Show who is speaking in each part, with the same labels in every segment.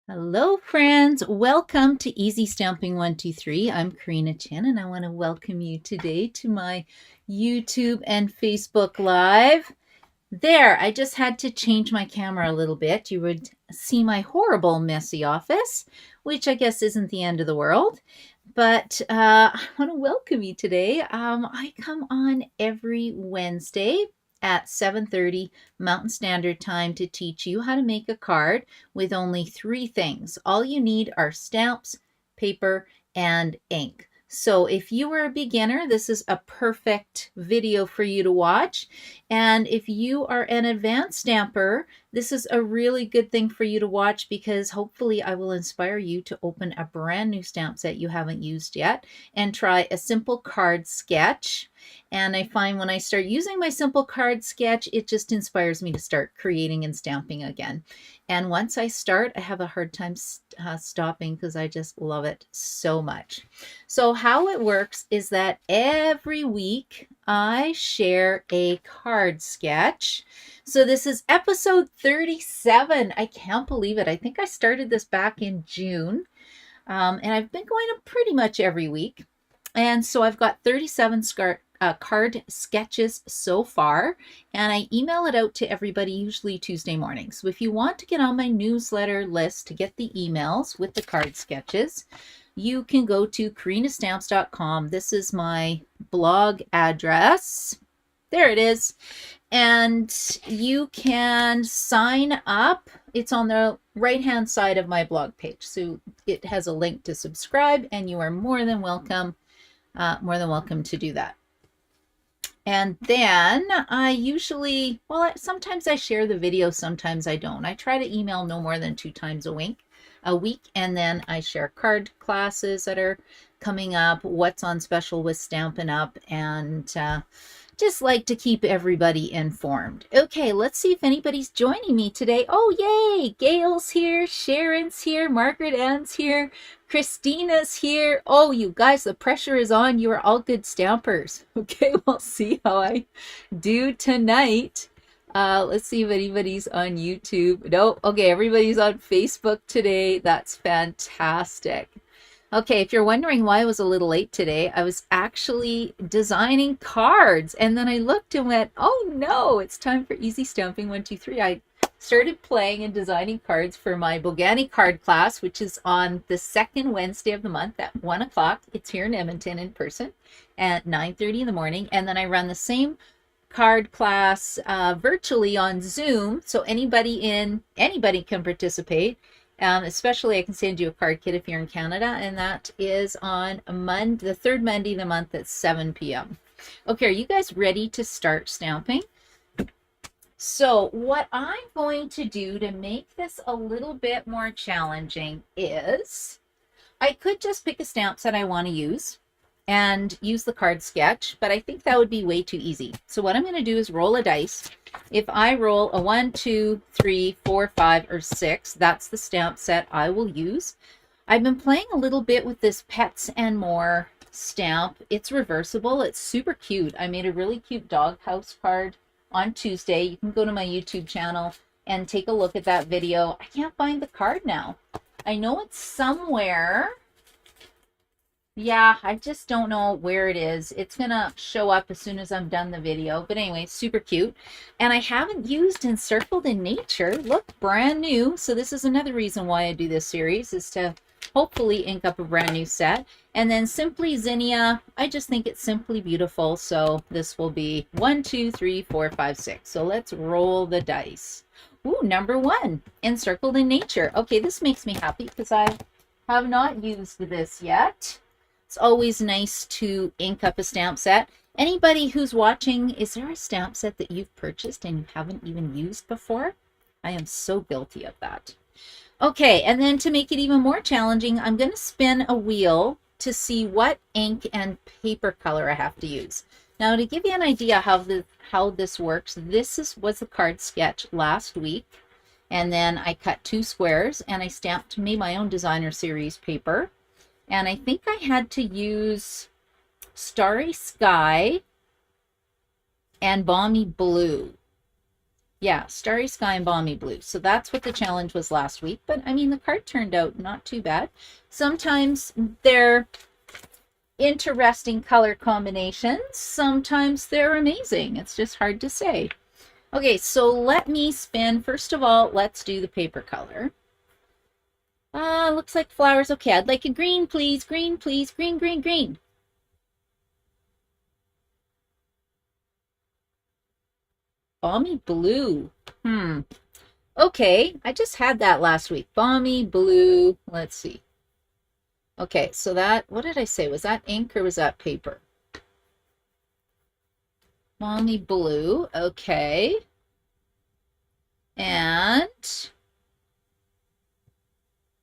Speaker 1: Hello, friends. Welcome to Easy Stamping 123. I'm Karina Chan, and I want to welcome you today to my YouTube and Facebook Live. There, I just had to change my camera a little bit. You would see my horrible, messy office, which I guess isn't the end of the world. But I want to welcome you today. I come on every Wednesday at 7:30 Mountain Standard Time to teach you how to make a card with only three things. All you need are stamps, paper, and ink. So if you are a beginner, this is a perfect video for you to watch. And if you are an advanced stamper, this is a really good thing for you to watch because hopefully I will inspire you to open a brand new stamp set you haven't used yet and try a simple card sketch. And I find when I start using my simple card sketch, it just inspires me to start creating and stamping again. And once I start, I have a hard time stopping because I just love it so much. So how it works is that every week I share a card sketch. So this is episode 37. I can't believe it. I think I started this back in June. And I've been going up pretty much every week. And so I've got 37 card sketches so far, and I email it out to everybody usually Tuesday mornings. So if you want to get on my newsletter list to get the emails with the card sketches, you can go to karinastamps.com. This is my blog address. There it is. And you can sign up. It's on the right-hand side of my blog page. So it has a link to subscribe, and you are more than welcome to do that. And then I usually, sometimes I share the video, sometimes I don't. I try to email no more than 2 times a week, and then I share card classes that are coming up, what's on special with Stampin' Up, and just like to keep everybody informed. Okay, let's see if anybody's joining me today. Oh, yay! Gail's here, Sharon's here, Margaret Ann's here, Christina's here. Oh, you guys, the pressure is on. You are all good stampers. Okay, we'll see how I do tonight. Let's see if anybody's on YouTube. No, okay, everybody's on Facebook today. That's fantastic. Okay, if you're wondering why I was a little late today, I was actually designing cards, and then I looked and went, oh no, it's time for Easy Stamping 123. I started playing and designing cards for my Bogani card class, which is on the second Wednesday of the month at 1 o'clock. It's here in Edmonton in person at 9:30 in the morning, and then I run the same card class virtually on Zoom, so anybody can participate. Especially I can send you a card kit if you're in Canada, and that is on the third Monday of the month at 7 p.m. Okay, are you guys ready to start stamping? So what I'm going to do to make this a little bit more challenging is I could just pick a stamp set I want to use and use the card sketch, but I think that would be way too easy. So what I'm going to do is roll a dice. If I roll a 1, 2, 3, 4, 5, or 6, that's the stamp set I will use. I've been playing a little bit with this Pets and More stamp. It's reversible. It's super cute. I made a really cute doghouse card on Tuesday. You can go to my YouTube channel and take a look at that video. I can't find the card now. I know it's somewhere. Yeah, I just don't know where it is. It's gonna show up as soon as I'm done the video. But anyway, super cute. And I haven't used Encircled in Nature. Look, brand new. So this is another reason why I do this series, is to hopefully ink up a brand new set. And then Simply Zinnia. I just think it's simply beautiful. So this will be 1, 2, 3, 4, 5, 6. So let's roll the dice. Ooh, number 1, Encircled in Nature. Okay, this makes me happy because I have not used this yet. It's always nice to ink up a stamp set. Anybody who's watching, is there a stamp set that you've purchased and you haven't even used before? I am so guilty of that. Okay, and then to make it even more challenging, I'm going to spin a wheel to see what ink and paper color I have to use. Now, to give you an idea how this works, was the card sketch last week, and then I cut 2 squares and I made my own designer series paper. And I think I had to use Starry Sky and Balmy Blue. Yeah, Starry Sky and Balmy Blue. So that's what the challenge was last week. But I mean, the card turned out not too bad. Sometimes they're interesting color combinations. Sometimes they're amazing. It's just hard to say. Okay, so let me spin. First of all, let's do the paper color. Looks like flowers. Okay, I'd like a green, please. Green, please. Green, green, green. Balmy blue. Okay, I just had that last week. Balmy blue. Let's see. Okay, so that, what did I say? Was that ink or was that paper? Balmy blue. Okay. And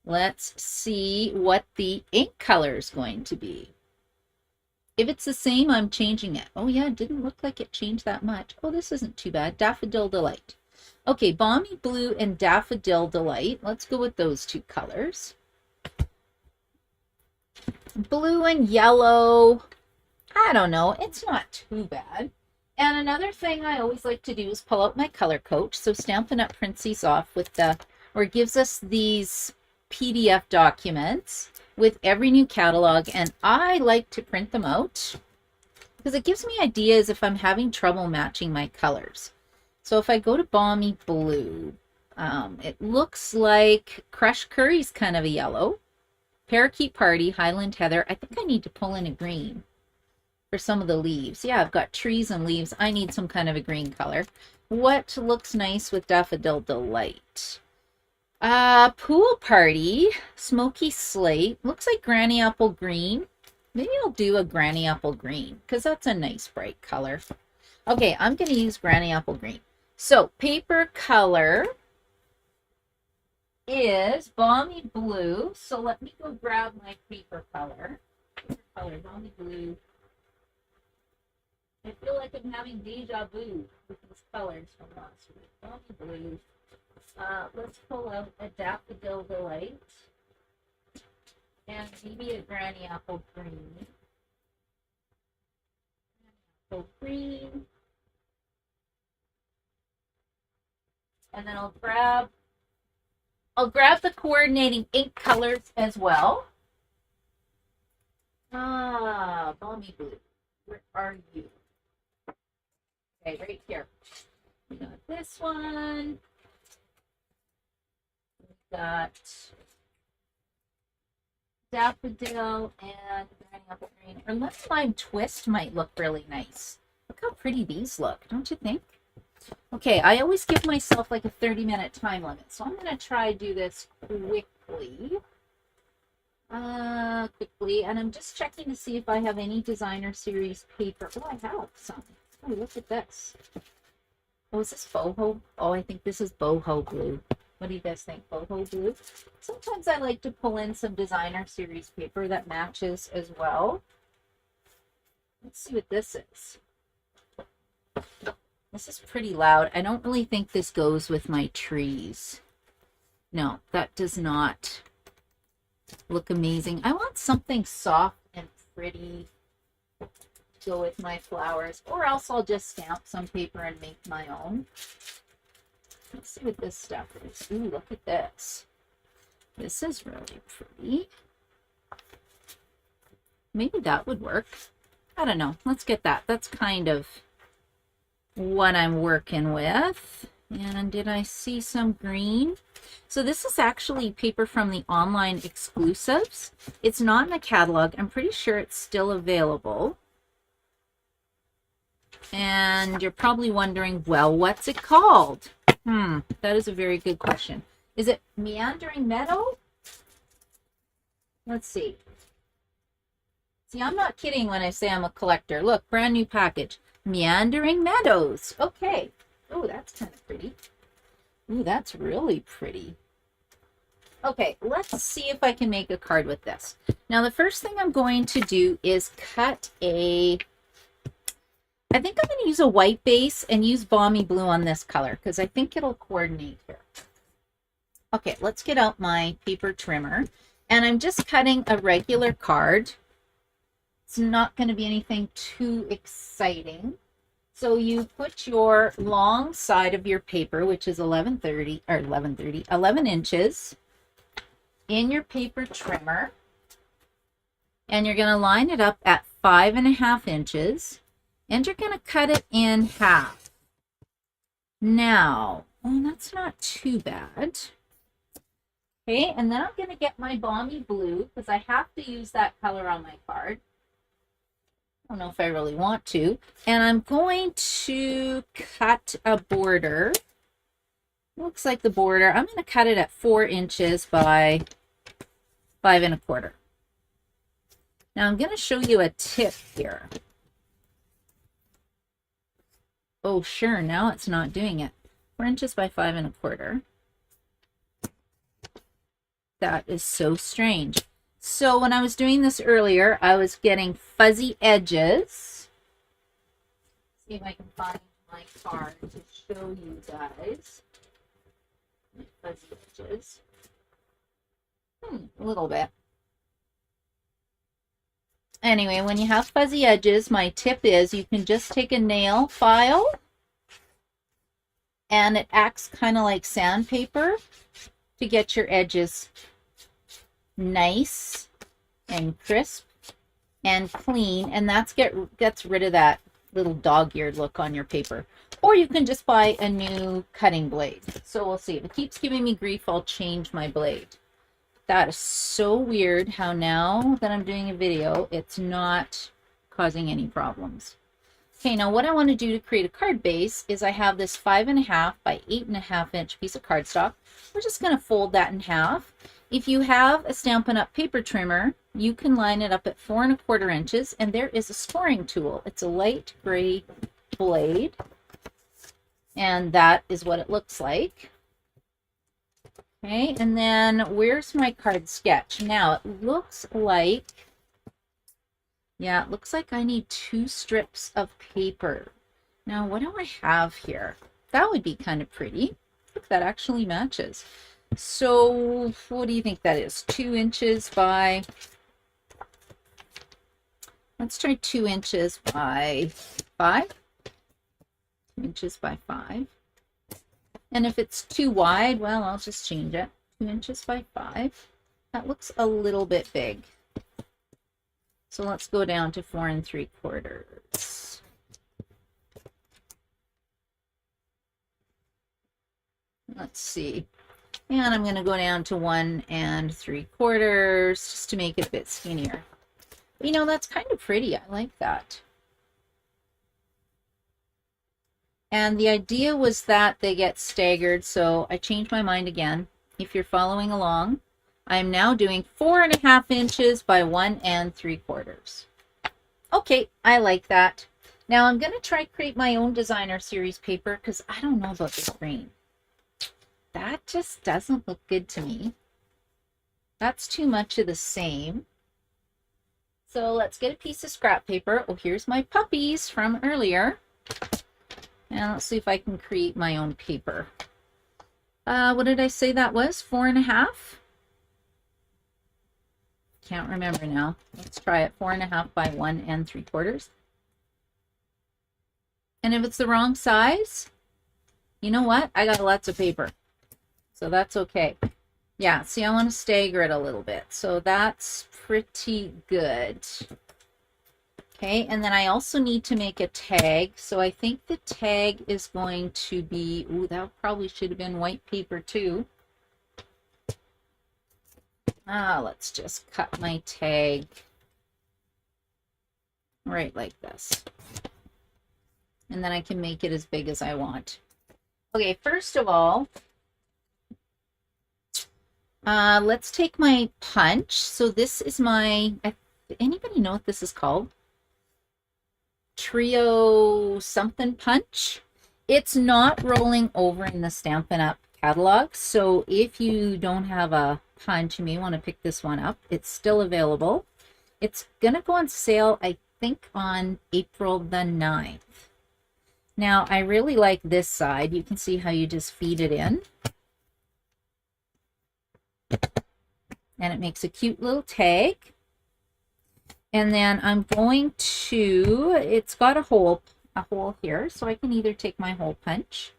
Speaker 1: let's see what the ink color is going to be. If it's the same, I'm changing it. Oh yeah, it didn't look like it changed that much. Oh, this isn't too bad. Daffodil Delight. Okay, Balmy Blue and Daffodil Delight. Let's go with those two colors. Blue and yellow. I don't know. It's not too bad. And another thing I always like to do is pull out my color coach. So Stampin' Up! Prints these off with the, or gives us these PDF documents with every new catalog, and I like to print them out because it gives me ideas if I'm having trouble matching my colors. So if I go to Balmy Blue, it looks like Crushed Curry's kind of a yellow. Parakeet Party, Highland Heather. I think I need to pull in a green for some of the leaves. Yeah, I've got trees and leaves. I need some kind of a green color. What looks nice with Daffodil Delight? Pool Party, Smoky Slate. Looks like Granny Apple Green. Maybe I'll do a Granny Apple Green because that's a nice bright color. Okay, I'm going to use Granny Apple Green. So paper color is Balmy Blue. So let me go grab my paper color. Paper color, Balmy Blue. I feel like I'm having deja vu with these colors from last week. Balmy Blue. Let's pull out a Daffodil Delight and maybe a Granny Apple Green. Apple Green. And then I'll grab the coordinating ink colors as well. Balmy Blue. Where are you? Okay, right here. We got this one. Got Daffodil and Granny Apple Green. Or Lemon Lime Twist might look really nice. Look how pretty these look, don't you think? Okay, I always give myself like a 30-minute time limit, so I'm going to try to do this quickly. And I'm just checking to see if I have any designer series paper. Oh, I have some. Oh, look at this. Oh, is this boho? Oh, I think this is boho blue. What do you guys think? Boho blue? Sometimes I like to pull in some designer series paper that matches as well. Let's see what this is. This is pretty loud. I don't really think this goes with my trees. No, that does not look amazing. I want something soft and pretty to go with my flowers, or else I'll just stamp some paper and make my own. Let's see what this stuff is. Ooh, look at this. This is really pretty. Maybe that would work. I don't know. Let's get that. That's kind of what I'm working with. And did I see some green? So this is actually paper from the online exclusives. It's not in the catalog. I'm pretty sure it's still available. And you're probably wondering, well, what's it called? That is a very good question. Is it Meandering Meadow? Let's see. See, I'm not kidding when I say I'm a collector. Look, brand new package. Meandering Meadows. Okay. Oh, that's kind of pretty. Ooh, that's really pretty. Okay, let's see if I can make a card with this. Now, the first thing I'm going to do is cut a... I think I'm going to use a white base and use Balmy Blue on this color because I think it'll coordinate here. Okay, let's get out my paper trimmer. And I'm just cutting a regular card. It's not going to be anything too exciting. So you put your long side of your paper, which is 11 inches, in your paper trimmer, and you're going to line it up at 5.5 inches, and you're going to cut it in half. Now, that's not too bad. Okay, and then I'm going to get my Balmy Blue because I have to use that color on my card. I don't know if I really want to. And I'm going to cut a border. Looks like the border. I'm going to cut it at 4 inches by 5.25. Now I'm going to show you a tip here. Oh, sure. Now it's not doing it. 4 inches by 5.25. That is so strange. So when I was doing this earlier, I was getting fuzzy edges. See if I can find my card to show you guys. Fuzzy edges. A little bit. Anyway, when you have fuzzy edges, my tip is you can just take a nail file, and it acts kind of like sandpaper to get your edges nice and crisp and clean, and that gets rid of that little dog-eared look on your paper. Or you can just buy a new cutting blade. So we'll see. If it keeps giving me grief, I'll change my blade. That is so weird how now that I'm doing a video, it's not causing any problems. Okay, now what I want to do to create a card base is I have this 5.5 by 8.5 inch piece of cardstock. We're just going to fold that in half. If you have a Stampin' Up! Paper trimmer, you can line it up at 4.25 inches, and there is a scoring tool. It's a light gray blade, and that is what it looks like. Okay, and then where's my card sketch? Now it looks like, yeah, it looks like I need 2 strips of paper. Now what do I have here? That would be kind of pretty. Look, that actually matches. So what do you think that is? 2 inches by, let's try 2 inches by 5. 2 inches by 5. And if it's too wide, well, I'll just change it. 2 inches by 5. That looks a little bit big. So let's go down to 4.75. Let's see. And I'm going to go down to 1.75 just to make it a bit skinnier. You know, that's kind of pretty. I like that. And the idea was that they get staggered, so I changed my mind again. If you're following along, I'm now doing 4.5 inches by 1.75. Okay, I like that. Now I'm going to try create my own designer series paper because I don't know about this green. That just doesn't look good to me. That's too much of the same. So let's get a piece of scrap paper. Oh, here's my puppies from earlier. And let's see if I can create my own paper. What did I say that was? 4.5? Can't remember now. Let's try it. 4.5 by 1.75. And if it's the wrong size, you know what? I got lots of paper. So that's okay. Yeah, see, I want to stagger it a little bit. So that's pretty good. Okay, and then I also need to make a tag. So I think the tag is going to be, ooh, that probably should have been white paper too. Let's just cut my tag right like this. And then I can make it as big as I want. Okay, first of all, let's take my punch. So this is my, anybody know what this is called? Trio something punch. It's not rolling over in the Stampin' Up! Catalog. So if you don't have a punch, you may want to pick this one up. It's still available. It's going to go on sale, I think, on April the 9th. Now, I really like this side. You can see how you just feed it in. And it makes a cute little tag. And then I'm going to, it's got a hole a hole here, so I can either take my hole punch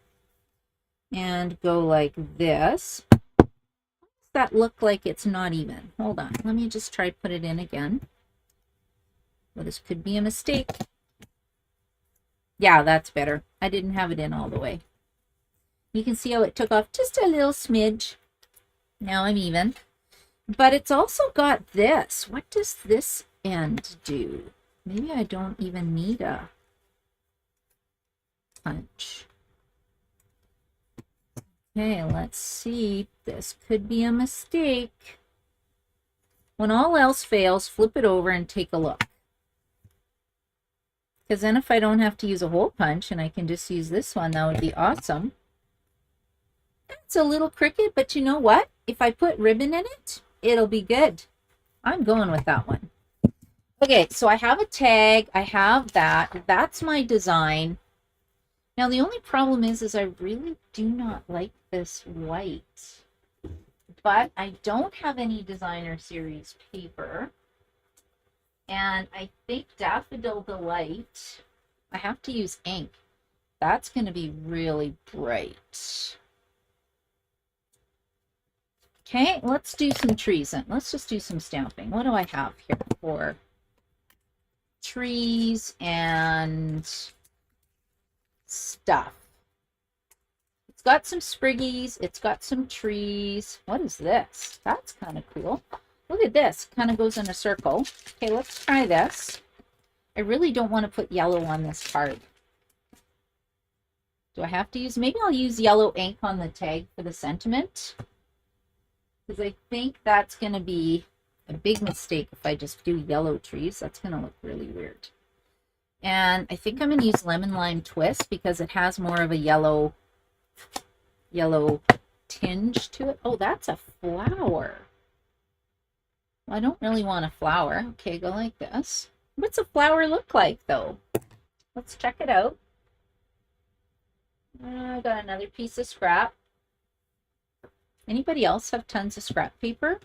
Speaker 1: and go like this. Does that look like it's not even? Hold on, let me just try put it in again. Well, this could be a mistake. Yeah, that's better. I didn't have it in all the way. You can see how it took off just a little smidge. Now I'm even. But it's also got this. What does this end do? Maybe I don't even need a punch. Okay, let's see. This could be a mistake. When all else fails, flip it over and take a look. Because then if I don't have to use a hole punch and I can just use this one, that would be awesome. It's a little crooked, but you know what? If I put ribbon in it, it'll be good. I'm going with that one. Okay, so I have a tag. I have that. That's my design. Now, the only problem is I really do not like this white. But I don't have any designer series paper. And I think Daffodil Delight, I have to use ink. That's going to be really bright. Okay, let's do some trees then. Let's just do some stamping. What do I have here for trees and stuff? It's got some spriggies. It's got some trees. What is this? That's kind of cool. Look at this. Kind of goes in a circle. Okay, let's try this. I really don't want to put yellow on this card. Do I have to use? Maybe I'll use yellow ink on the tag for the sentiment. Because I think that's going to be a big mistake if I just do yellow trees. That's going to look really weird. And I think I'm going to use Lemon Lime Twist because it has more of a yellow tinge to it. Oh, that's a flower. Well, I don't really want a flower. Okay, go like this. What's a flower look like, though? Let's check it out. I got another piece of scrap. Anybody else have tons of scrap paper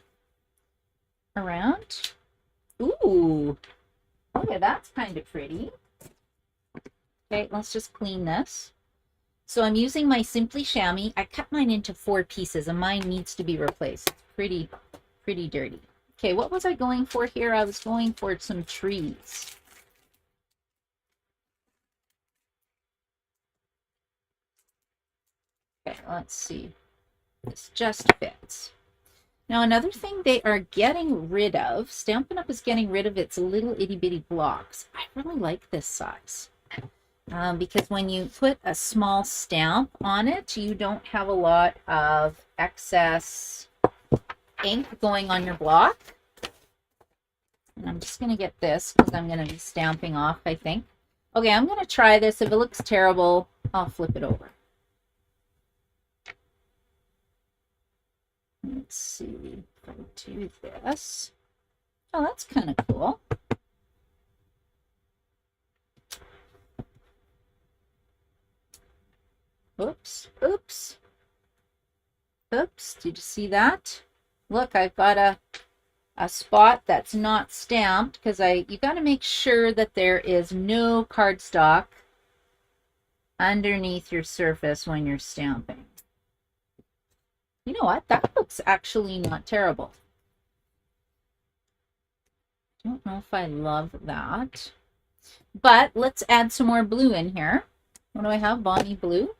Speaker 1: around? Ooh. Okay, that's kind of pretty. Okay, let's just clean this. So I'm using my Simply Chamois. I cut mine into 4 pieces, and mine needs to be replaced. It's pretty dirty. Okay, what was I going for here? I was going for some trees. Okay, let's see. This just fits. Now, another thing they are getting rid of, Stampin' Up! Is getting rid of its little itty-bitty blocks. I really like this size. Because when you put a small stamp on it, you don't have a lot of excess ink going on your block. And I'm just going to get this because I'm going to be stamping off, I think. Okay, I'm going to try this. If it looks terrible, I'll flip it over. Let's see if I do this. Oh, that's kind of cool. Oops, oops. Oops, did you see that? Look, I've got a spot that's not stamped because you got to make sure that there is no cardstock underneath your surface when you're stamping. You know what? That looks actually not terrible. I don't know if I love that. But let's add some more blue in here. What do I have? Bonnie Blue.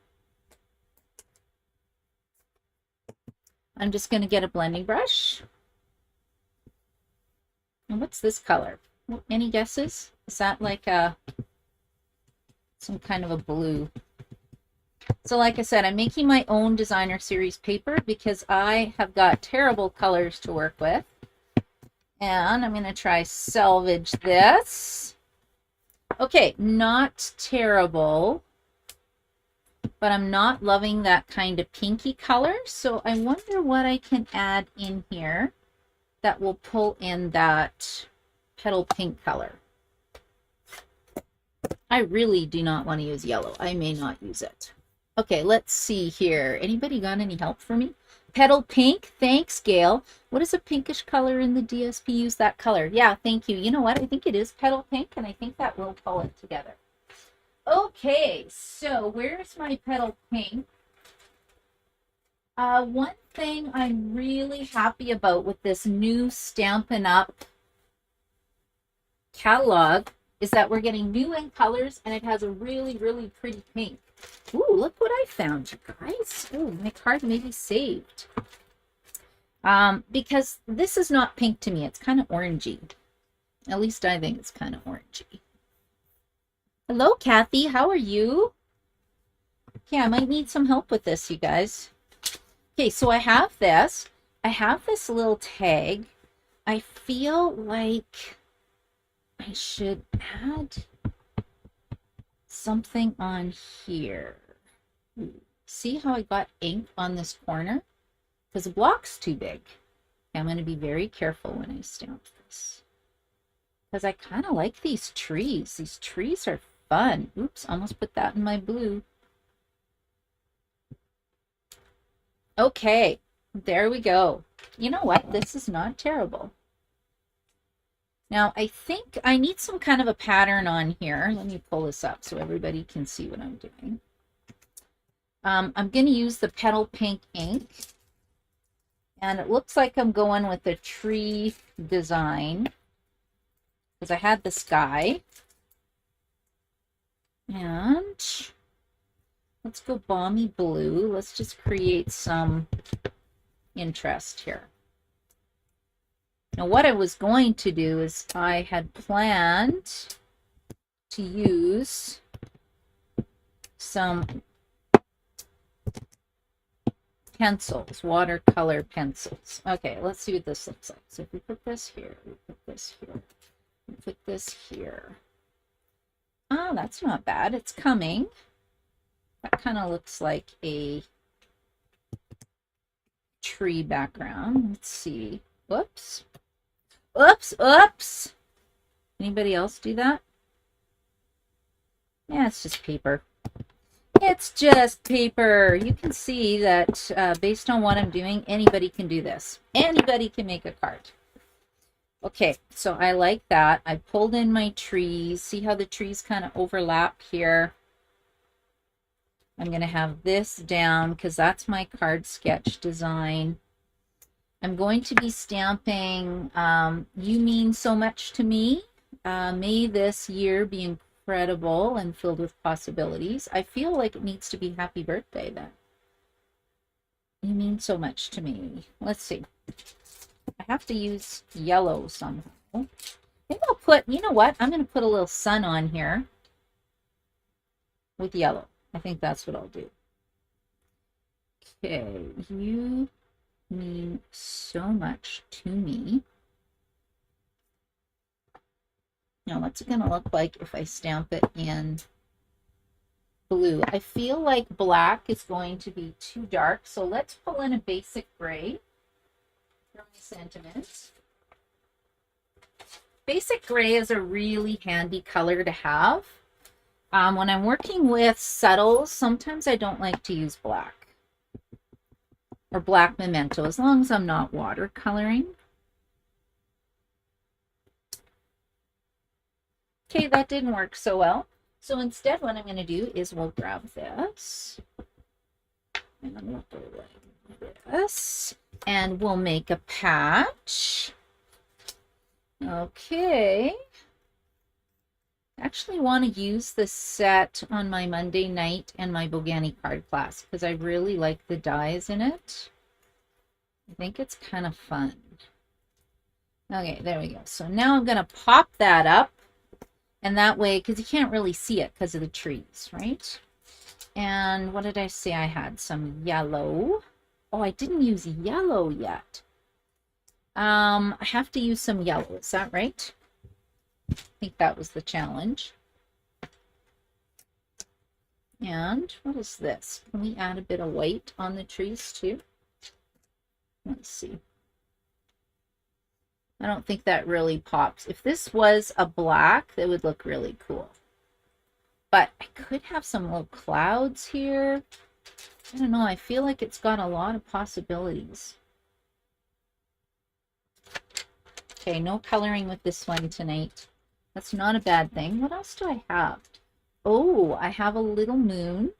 Speaker 1: I'm just going to get a blending brush. And what's this color? Any guesses? Is that like some kind of a blue? So like I said, I'm making my own designer series paper because I have got terrible colors to work with. And I'm going to try salvage this. Okay, not terrible, but I'm not loving that kind of pinky color. So I wonder what I can add in here that will pull in that petal pink color. I really do not want to use yellow. I may not use it. Okay, let's see here. Anybody got any help for me? Petal pink. Thanks, Gail. What is a pinkish color in the DSP? Use that color. Yeah, thank you. You know what? I think it is petal pink, and I think that will pull it together. Okay, so where's my petal pink? One thing I'm really happy about with this new Stampin' Up! Catalog is that we're getting new ink colors, and it has a really, really pretty pink. Ooh, look what I found, you guys. Ooh, my card may be saved. Because this is not pink to me. It's kind of orangey. At least I think it's kind of orangey. Hello, Kathy. How are you? Okay, I might need some help with this, you guys. Okay, so I have this. I have this little tag. I feel like I should add something on here. See how I got ink on this corner? Because the block's too big. I'm going to be very careful when I stamp this. Because I kind of like these trees. These trees are fun. Oops, almost put that in my blue. Okay, there we go. You know what? This is not terrible. Now, I think I need some kind of a pattern on here. Let me pull this up so everybody can see what I'm doing. I'm going to use the Petal Pink ink. And it looks like I'm going with a tree design. Because I had the sky. And let's go balmy blue. Let's just create some interest here. Now what I was going to do is I had planned to use some pencils, watercolor pencils. Okay, let's see what this looks like. So if we put this here, we put this here, we put this here. Oh, that's not bad. It's coming. That kind of looks like a tree background. Let's see. Whoops. Oops, oops. Anybody else do that? Yeah, it's just paper. It's just paper. You can see that based on what I'm doing, anybody can do this. Anybody can make a card. Okay, so I like that. I pulled in my trees. See how the trees kind of overlap here? I'm going to have this down because that's my card sketch design. I'm going to be stamping You Mean So Much to Me. May this year be incredible and filled with possibilities. I feel like it needs to be happy birthday then. You mean so much to me. Let's see. I have to use yellow somehow. Maybe I'll put, you know what? I'm going to put a little sun on here with yellow. I think that's what I'll do. Okay, you mean so much to me. Now, what's it going to look like if I stamp it in blue? I feel like black is going to be too dark, so let's pull in a basic gray for my sentiments. Basic gray is a really handy color to have. When I'm working with subtles, sometimes I don't like to use black or black memento, as long as I'm not watercoloring. Okay, that didn't work so well. So instead, what I'm going to do is we'll grab this. And I'm going to go like this. And we'll make a patch. Okay. I actually want to use this set on my Monday night and my Bogani card class because I really like the dies in it. I think it's kind of fun. Okay, there we go. So now I'm going to pop that up. And that way, because you can't really see it because of the trees, right? And what did I say? I had some yellow. Oh, I didn't use yellow yet. I have to use some yellow. Is that right? I think that was the challenge. And what is this? Can we add a bit of white on the trees too? Let's see. I don't think that really pops. If this was a black, that would look really cool. But I could have some little clouds here. I don't know. I feel like it's got a lot of possibilities. Okay, no coloring with this one tonight. That's not a bad thing. What else do I have? Oh, I have a little moon.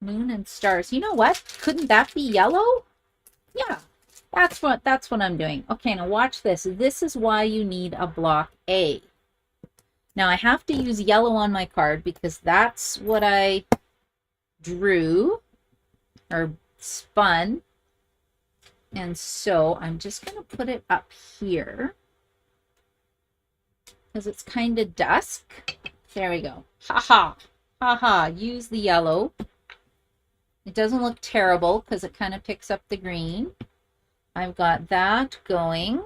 Speaker 1: Moon and stars. You know what? Couldn't that be yellow? Yeah, that's what I'm doing. Okay, now watch this. This is why you need a block A. Now I have to use yellow on my card because that's what I drew or spun. And so I'm just going to put it up here because it's kind of dusk. There we go. Ha ha. Use the yellow. It doesn't look terrible because it kind of picks up the green. I've got that going.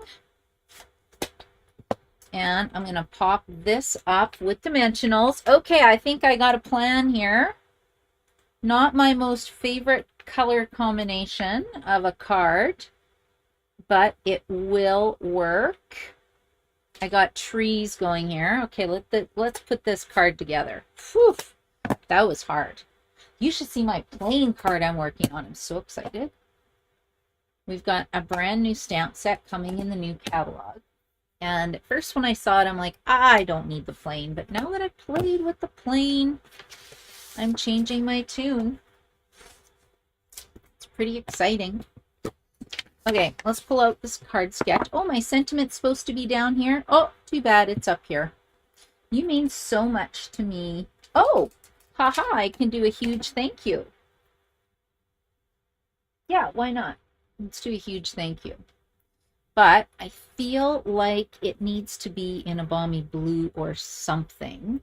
Speaker 1: And I'm going to pop this up with dimensionals. Okay, I think I got a plan here. Not my most favorite color combination of a card, but it will work. I got trees going here. Okay, let's put this card together. Whew, that was hard. You should see my playing card I'm working on. I'm so excited. We've got a brand new stamp set coming in the new catalog. And at first when I saw it, I'm like, I don't need the plane. But now that I've played with the plane, I'm changing my tune. It's pretty exciting. Okay, let's pull out this card sketch. Oh, my sentiment's supposed to be down here. Oh, too bad it's up here. You mean so much to me. Oh, haha, I can do a huge thank you. Yeah, why not? Let's do a huge thank you. But I feel like it needs to be in a balmy blue or something.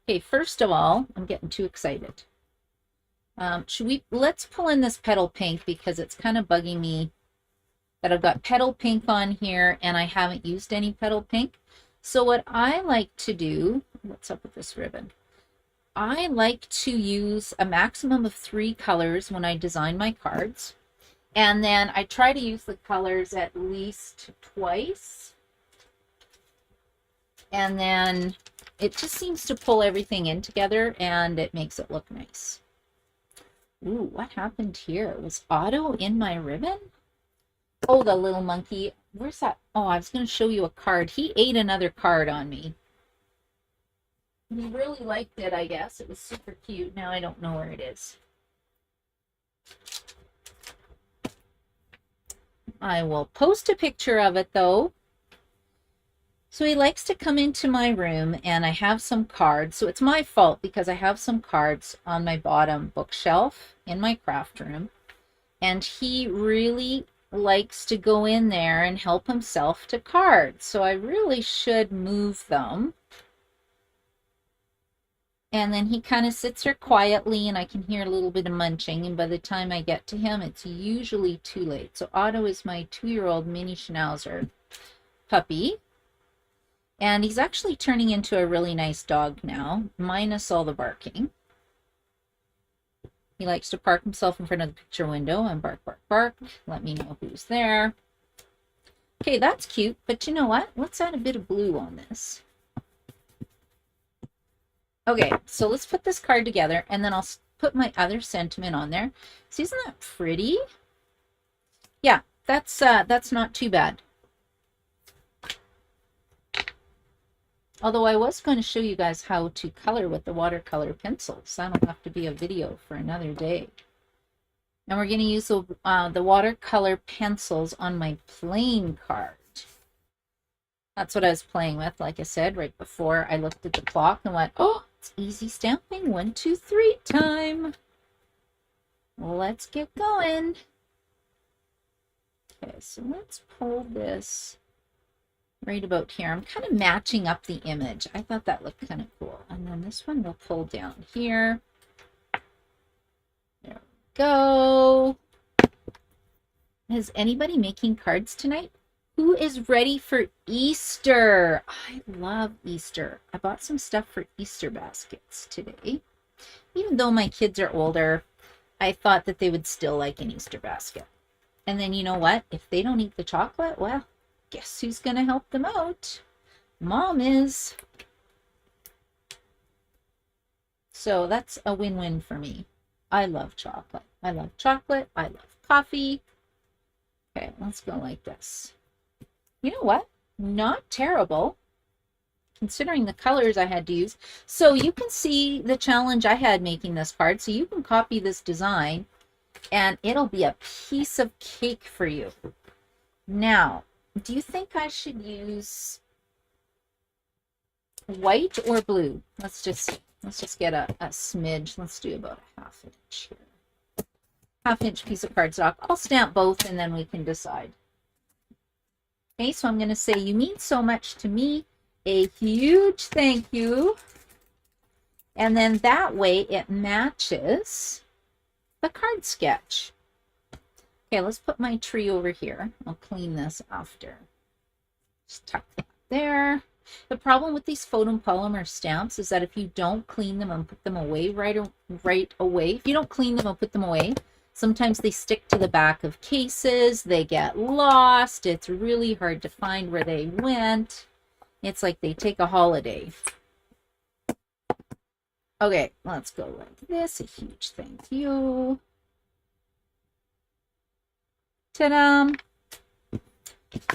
Speaker 1: Okay, first of all, I'm getting too excited. Let's pull in this petal pink because it's kind of bugging me that I've got petal pink on here and I haven't used any petal pink. So what I like to do, what's up with this ribbon? I like to use a maximum of 3 colors when I design my cards. And then I try to use the colors at least twice. And then it just seems to pull everything in together and it makes it look nice. Ooh, what happened here? Was Otto in my ribbon? Oh, the little monkey. Where's that? Oh, I was going to show you a card. He ate another card on me. He really liked it, I guess. It was super cute. Now I don't know where it is. I will post a picture of it, though. So he likes to come into my room, and I have some cards. So it's my fault because I have some cards on my bottom bookshelf in my craft room. And he really likes to go in there and help himself to cards. So I really should move them. And then he kind of sits there quietly and I can hear a little bit of munching. And by the time I get to him, it's usually too late. So Otto is my 2-year-old mini Schnauzer puppy. And he's actually turning into a really nice dog now, minus all the barking. He likes to park himself in front of the picture window and bark, bark, bark. Let me know who's there. Okay, that's cute. But you know what? Let's add a bit of blue on this. Okay, so let's put this card together and then I'll put my other sentiment on there. So isn't that pretty? Yeah, that's not too bad. Although I was going to show you guys how to color with the watercolor pencils. That'll have to be a video for another day. And we're going to use the watercolor pencils on my plain card. That's what I was playing with, like I said, right before I looked at the clock and went, oh, it's easy stamping 1, 2, 3 time. Let's get going. Okay, so let's pull this right about here. I'm kind of matching up the image. I thought that looked kind of cool. And then this one we'll pull down here. There we go. Is anybody making cards tonight? Who is ready for Easter? I love Easter. I bought some stuff for Easter baskets today. Even though my kids are older, I thought that they would still like an Easter basket. And then you know what? If they don't eat the chocolate, well, guess who's going to help them out? Mom is. So that's a win-win for me. I love chocolate. I love chocolate. I love coffee. Okay, let's go like this. You know what? Not terrible. considering the colors I had to use. So you can see the challenge I had making this card. So you can copy this design and it'll be a piece of cake for you. Now, do you think I should use white or blue? Let's just get a smidge. Let's do about a ½ inch here. ½ inch piece of cardstock. I'll stamp both and then we can decide. Okay, so I'm going to say, you mean so much to me. A huge thank you. And then that way it matches the card sketch. Okay, let's put my tree over here. I'll clean this after. Just tuck that there. The problem with these photopolymer stamps is that if you don't clean them and put them away right away, if you don't clean them and put them away, sometimes they stick to the back of cases, they get lost, it's really hard to find where they went. It's like they take a holiday. Okay, let's go like this. A huge thank you. Ta-da!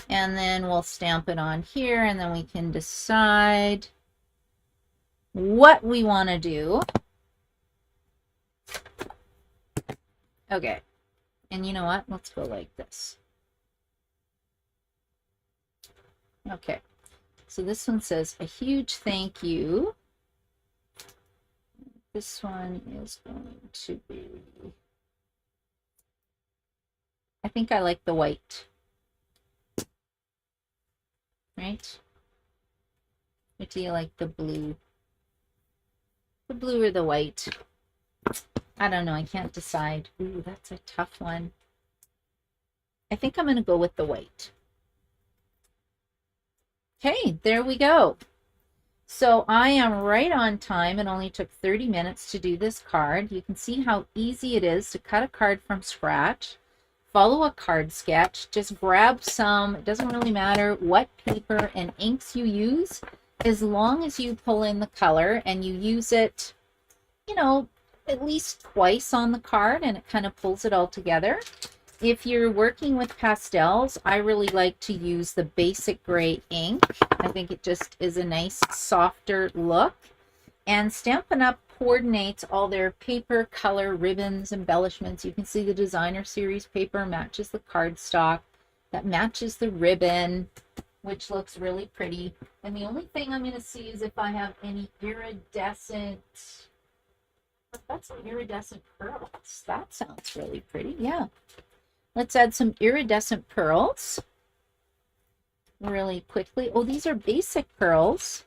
Speaker 1: And then we'll stamp it on here, and then we can decide what we want to do. Okay, and you know what? Let's go like this. Okay, so this one says a huge thank you. This one is going to be, I think I like the white. Right? Or do you like the blue? The blue or the white? I don't know. I can't decide. Ooh, that's a tough one. I think I'm going to go with the white. Okay, there we go. So I am right on time. It only took 30 minutes to do this card. You can see how easy it is to cut a card from scratch. Follow a card sketch. Just grab some, it doesn't really matter what paper and inks you use, as long as you pull in the color and you use it, you know, at least twice on the card and it kind of pulls it all together. If you're working with pastels, I really like to use the basic gray ink. I think it just is a nice softer look. And Stampin' Up! Coordinates all their paper, color, ribbons, embellishments. You can see the designer series paper matches the cardstock, that matches the ribbon, which looks really pretty. And the only thing I'm going to see is if I have any iridescent, that's some iridescent pearls. That sounds really pretty. Yeah. Let's add some iridescent pearls really quickly. Oh, these are basic pearls.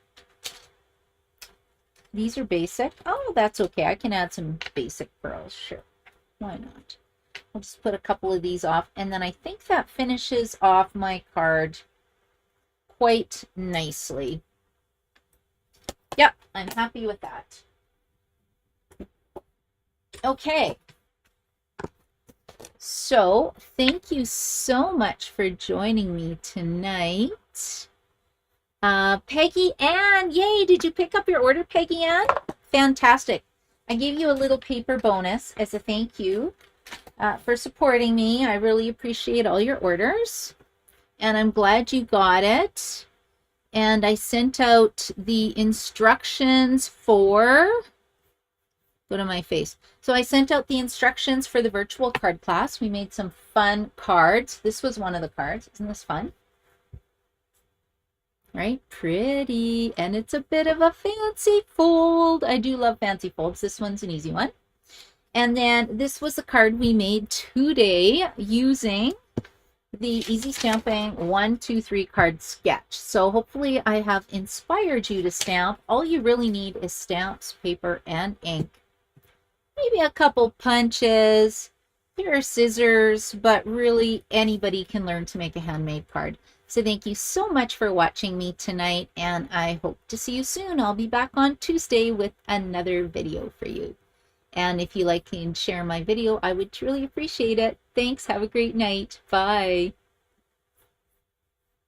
Speaker 1: These are basic. Oh, that's okay. I can add some basic pearls. Sure. Why not? I'll just put a couple of these off. And then I think that finishes off my card quite nicely. Yep, I'm happy with that. Okay. So, thank you so much for joining me tonight. Peggy Ann, yay, did you pick up your order, Peggy Ann? Fantastic. I gave you a little paper bonus as a thank you for supporting me. I really appreciate all your orders, and I'm glad you got it. And I sent out the instructions for, go to my face. So I sent out the instructions for the virtual card class. We made some fun cards. This was one of the cards. Isn't this fun? Right? Pretty. And it's a bit of a fancy fold. I do love fancy folds. This one's an easy one. And then this was the card we made today using the Easy Stamping 1, 2, 3 card sketch. So hopefully I have inspired you to stamp. All you really need is stamps, paper, and ink. Maybe a couple punches. There are scissors, but really anybody can learn to make a handmade card. So thank you so much for watching me tonight, and I hope to see you soon. I'll be back on Tuesday with another video for you. And if you like and share my video, I would truly appreciate it. Thanks. Have a great night. Bye.